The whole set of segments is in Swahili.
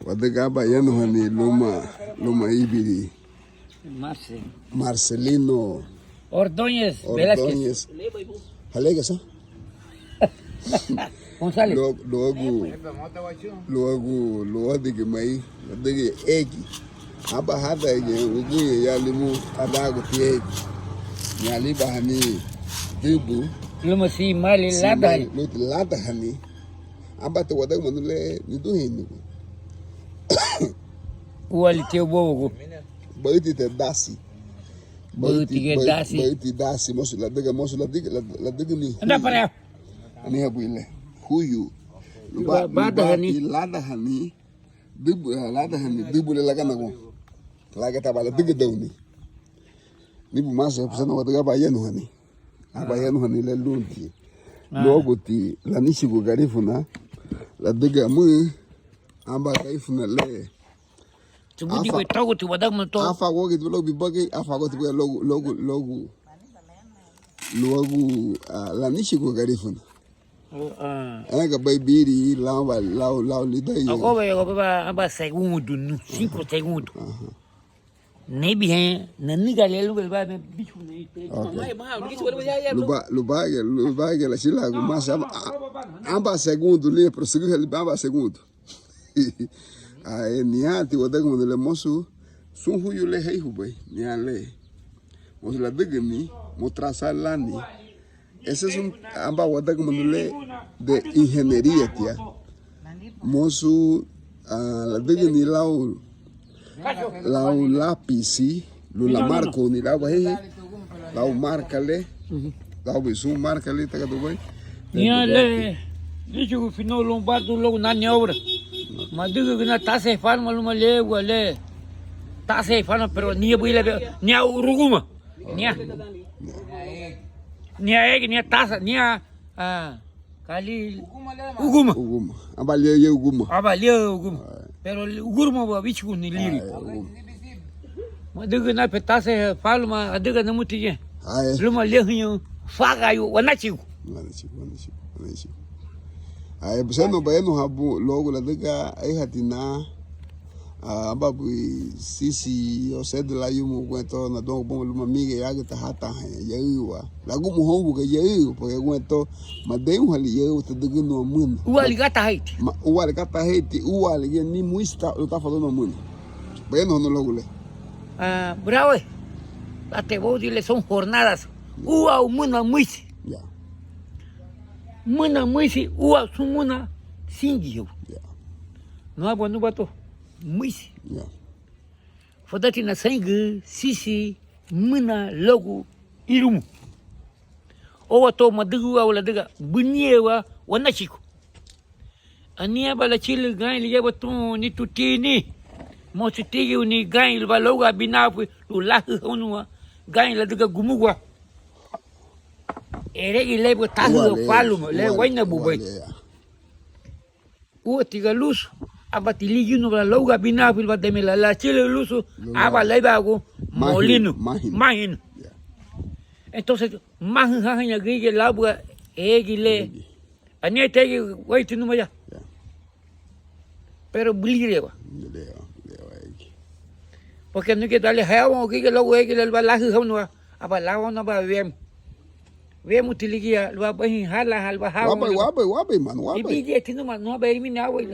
Wadega baiano hani Luma Ibiri. Marcelino Ordóñez, Velázquez. Ordóñez. Halega sa? González. Logo de mai, de egi. Aba hada egi, ugu ya limu adago ti egi. Ya liba hani dibu. Luma si mali lada. Lut lada hani. Aba te wadega manule nidu hinu. Uali teu bogo. Baiti te dasi. Baiti dasi. Mosu la diga ni. Anda para. Ani habuile. Huyu. Lada hani. Dibu le laga nago. Laga tabala diga dawni. Nibu masa pesana wadaga bayanu hani. Abayanu hani le lunti. Logo ti la nishigo garifuna. La diga mu amba kaifuna le. Tubudi we togo tu wadag mo to. Afa go gitu logo bibagi afa go tu logo la nishigo garifuna. Ega baibiri lao lidai. Agora aba segundo, 5 segundos. Nebi hein, nani galelo vai bicho nem. Lubaga la chila mas amba segundo li prosseguir amba segundo. Ai niati wadag mo le mosu sun huyu le hei hubai niale. Mosu la digni mo trasalani. Ese es un amba wadag mo le de ingeniería tia. Mosu la digni lau lápis, la marco ni la vai, lau marca le, lau bisu marca le taga do vai. Niale, deixa o final lombardo logo na obra. Mas digo que na tá se fala uma legua le. Tá se fala pero nia buila nia uruguma. Nia egg nia taça nia kali uguma. Avalia uguma. Pero uguma ba bicho ni liri. Mas digo na petasse fala mas digo na mutinha. Luma lehinho faga yo wanachigo. Ai busano bayano habu logo la diga ai hatina ababu sisi o sed la yumu kwento na don bom luma miga yaga ta hata yaiwa lagu mu hongu ga yaiwa porque kwento madei um ali eu te digo no mundo uali gata haiti uali ye ni muista eu tá falando no mundo bayano no logo le bravo até vou dizer são jornadas o mundo muito Muna muisi ua sumuna singiu. Não é bom no bato. Muisi. Fodati na sangue sisi muna logo irumu. O ato madigu wala diga bunyewa wanachiko. Ania bala chile gain liya bato ni tutini. Mo tutigi ni gain ba logo binafu lulahu honua gain la diga gumugwa. Ere ile bo tahu palu le waina bubai. O tiga luz abati ligi no la loga bina fil ba demela la chile luz aba leba go molino mahin. Entonces mahin hanya gige labua egile ania tegi waiti no ya. Pero bulireba. Porque no que dale hawa gige logo egile ba la hunu aba la wana ba vem. Vemos tiligia lua bahin hala hawa. Wabai man wabai. Ibi tinu man no ba imi na wai.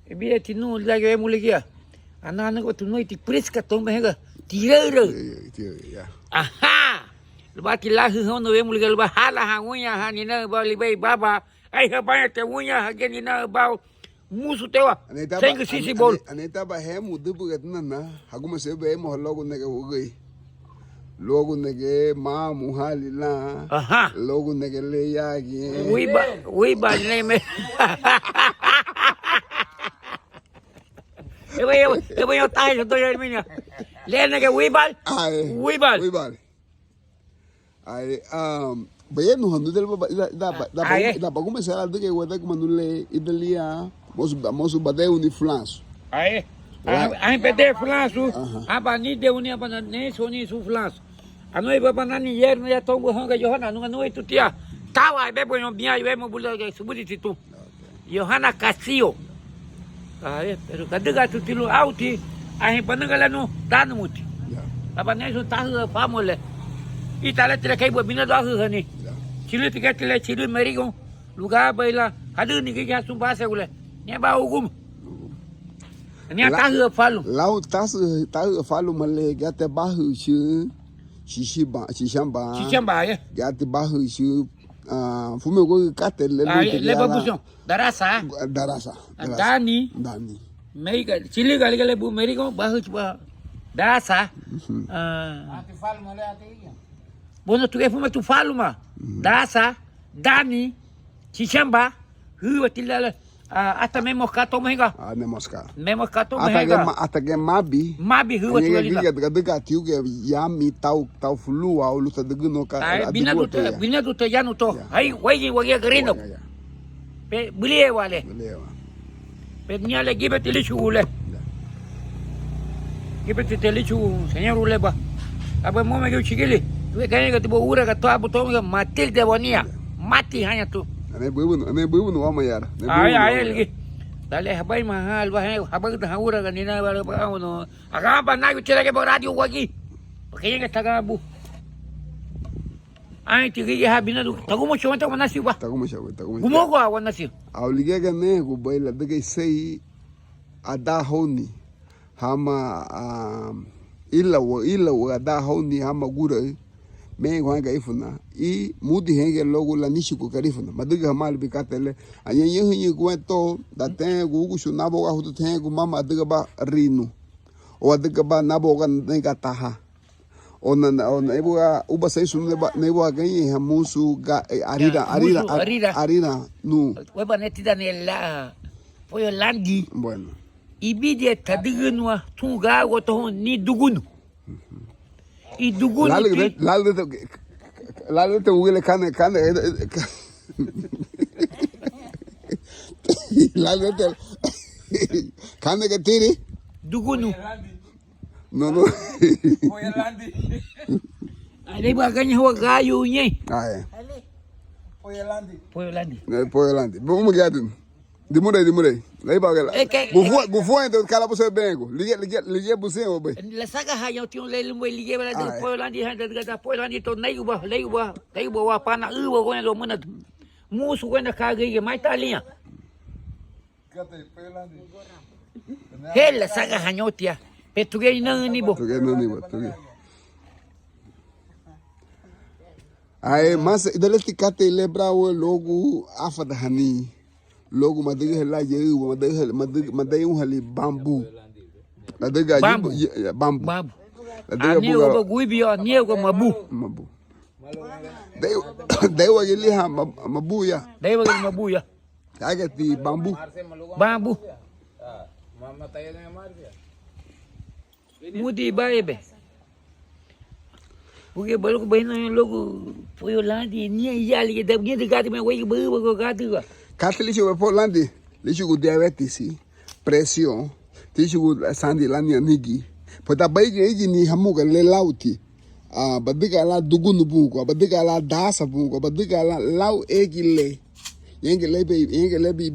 Ibi tinu la ge muligia. Ana ko tu noiti preska tomba hega tirero. Aha. Lua ki la hu no vemos liga lua hala hangunya hanina ba libai baba. Ai ha ba te unya ha genina ba musu tewa. Senga sisi bol. Aneta ba hemu dubu gatna na haguma sebe mo logo nega ugai. Logo nege ma muhali la logo nege le yagi we ba neme eu tai do minha le nege we bal ai bayeno hanu del da baguma sala de que wada como le idalia mosu badeu ni flanso ai pede flanso abani de uni abana nem soni su flanso a noi babana ni yer no ya tongo honga Johanna no noi tutia tawa bebo no bia yo mo bula ke subudi tu Johanna Casio pero kadang tu tilu auti ahi panagalan tan muti apa ne so tahu famole itala tira kai bo bina dah hani cilu tiga tila cilu merigo lugar baila hadu ni ke sum bahasa gule ne ba hukum ni tahu falu lau tahu falu male gata bahu shi shamba ya gata bahu shi fume go kate le babuson darasa dani meriga cilu kali kali bu merigo bahu coba darasa falu male ate bono tu fuma tu falu ma darasa dani shamba huwa tilala ata memo kato menga memo kato menga ata mabi huwa tilala daga tiu ge yami tau fulu au luta daga no ka bina tu te yanu to ai wai garino pe beliye wale pe nyale gibe tilichu ule gibe tilichu señor ule ba apa mo me chigili tu kayaknya tiba ura kata abu to mati de bonia mati hanya tu ane bubu no ama yara ay lagi dale habai mahal habai ta ura ganina ba no agamba na yuchela ke radio wagi kayaknya taga abu ay tigi ya bina du tagumo choma ta manasi ba tagumo gumo ko awan nasi awlige ga ne go baila daga sai ada honi hama illa wa da honi hama gura me go ga ifuna I mudi henge logo la nishi ko karifuna madiga mal bi katele anya yehu go to da te go gu shunabo ga hutu te go mama diga ba rinu o diga ba nabo ga ne ga taha ona eboa uba sai sunu ne bo ganhe hamusu ga arira nu weba netida ne la foi landi bueno ibide tadigunwa tunga goto ni dugunu I dugunu lalde te wile kane lalde te kane ke tiri dugunu no Poyalandi ale ba ganhe wa gayu nye Poyalandi vamos gadin dimure lai ba gala gufu ento kala bo se bengo lige busen obe la saga ha yo tion le lumwe lige bala de Poyalandi ha de Poyalandi to nei ba wa pana uwa ko lo mona musu ko na kage ge mai talinha hela saga ha nyotia Petugai nang ni bo. Ai mas idale tikate lebra o logo afada hani logo madiga hela yeu madiga hali bambu madiga bambu ani o guibi o ni o mabu dai wa gili ha mabu ya kaga ti bambu mama tayo na marvia mudi baebe porque balo ko bayin logo Poyalandi ni yali da ni de gati me wai bu ko gati ga katli cho Poyalandi li chu diabetes pressão ti chu sandi la ni nigi pota bai ge ni hamuga le lauti badiga la dugunu bungo badiga la dasa bungo badiga la lau egile yenge lebe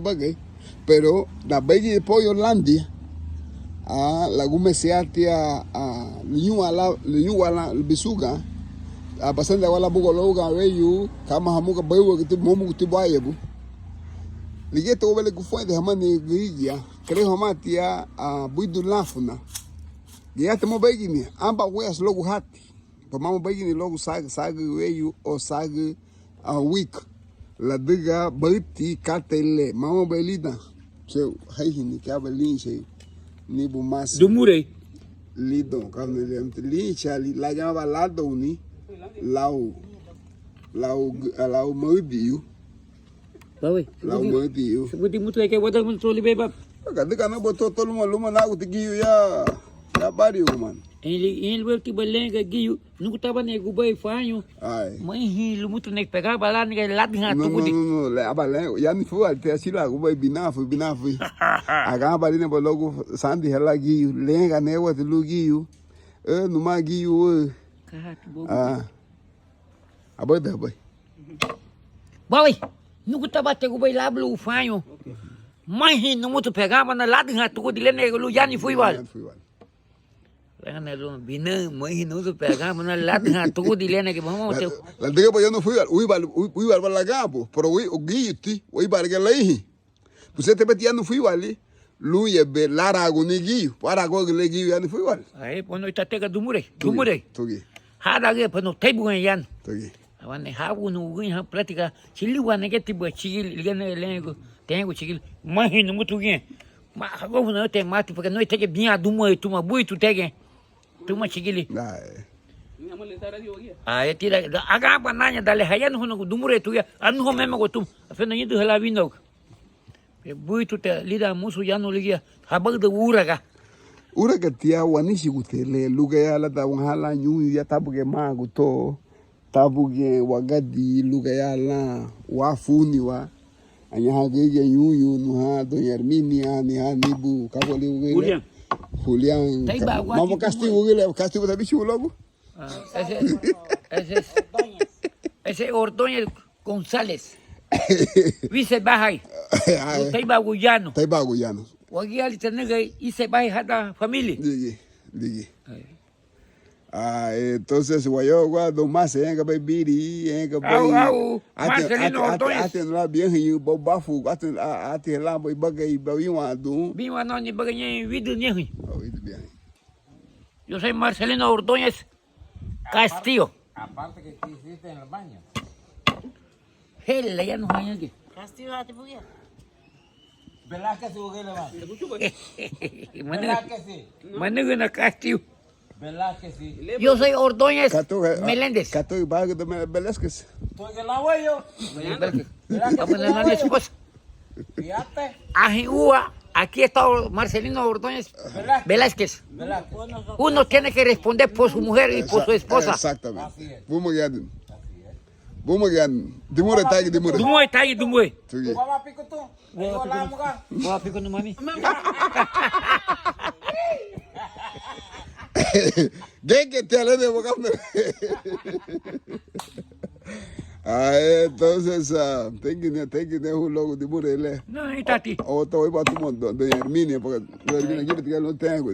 bagay pero da bai ge Poyalandi la gume siatia linyuala bisuga basanda wala bugo loga weyu kama hamuka bayu kitu momu kitu bayebu ligeto wale kufuende hamani gigia kare hamatia buidu lafuna giate mo begini amba wes logo hati pa mama begini logo sag weyu o sag week la diga baiti katele mama belida se haihini kabelin se ni bu mas dumure lido kamne li chali la llama lado ni lau modiu bawe lau modiu sebuti mutu ke wada mun toli beba kadika na boto tolu luma na utigiu ya bari man ele werti balenga giu nuku taba ne gubai fanyo ai mãe hilu mutu ne pegar bala ne lat ha tu budi no le abale ya ni fu alte asila gubai binafu aga bari ne bologo sandi hela giu lenga ne wa lu giu numa giu aboy da boy bawe nuku taba te gubai lablu fanyo Mas não muito pegava na lado de tudo de lene lu já nem fui igual. Fui igual. Lá na lu bina, mas não muito pegava na lado de tudo de lene que vamos ter. La diga pa yo no fui igual para la campo, pero o guiti, o igual que lehi. Você te metia no fui igual ali. Lu ye be lara go ni gi, para go le gi ya no fui igual. Aí pô no itatega do murei. Tugi. Hada ge pô no teibu yan. Tugi. Awane habu no gun ha prática. Chili wane que tipo chili lene lengo. Tenho chili. Mas não muito gen. Mas agora não tem mate porque não tem que binha do moi tu ma bui tu tege. Tu ma chili. Ah, tira aga bananya dale hayan hono do murei tu ya. Anu mesmo go tu. Afena indo hala vindo. Bui tu te lida musu ya no ligia. Habag de uraga. Ura que tia wanishi gutele luga ya la da hala nyu ya tabuge magu to tabuge wagadi luga ya la wafuni wa anya hagege nyu no ha do Herminia ni ha nibu kaboli ugele Julián mamo castigo ugele castigo da bichu logo ese Ordóñez González vice bahai Taiba Guyano wagi ali tenega ise bahai hada familia ligi entonces guayo guado más en que bebiri en que Marcelino Ordóñez aten la bien y bobafu aten la boy bagay bawiwa du biwa no ni bagay vidu ni bien. Yo soy Marcelino Ordóñez Castillo. Aparte que te hiciste en el baño. Hela ya no hay aquí. Castillo a ti porque. Velázquez se jugué le va. Velázquez sí. Manuga na Castillo. Velázquez sí. Yo soy Ordóñez Meléndez. Cato bago de Velázquez. Estoy en el agua yo. Vamos a la esposa. Fíjate. Ajiúa, aquí está Marcelino Ordóñez Velázquez. Uno tiene que responder por su mujer y por su esposa. Exactamente. Vamos a Dimure tagi dimure. Dumue tagi dumue. ¿Tú vas a pico tú? Voy a pico no mami. ¿Qué te ale de boca? Entonces, tengo un logo de Murele. No, está ti. O te voy a tu mundo de Herminia, porque Herminia quiere que no tengo.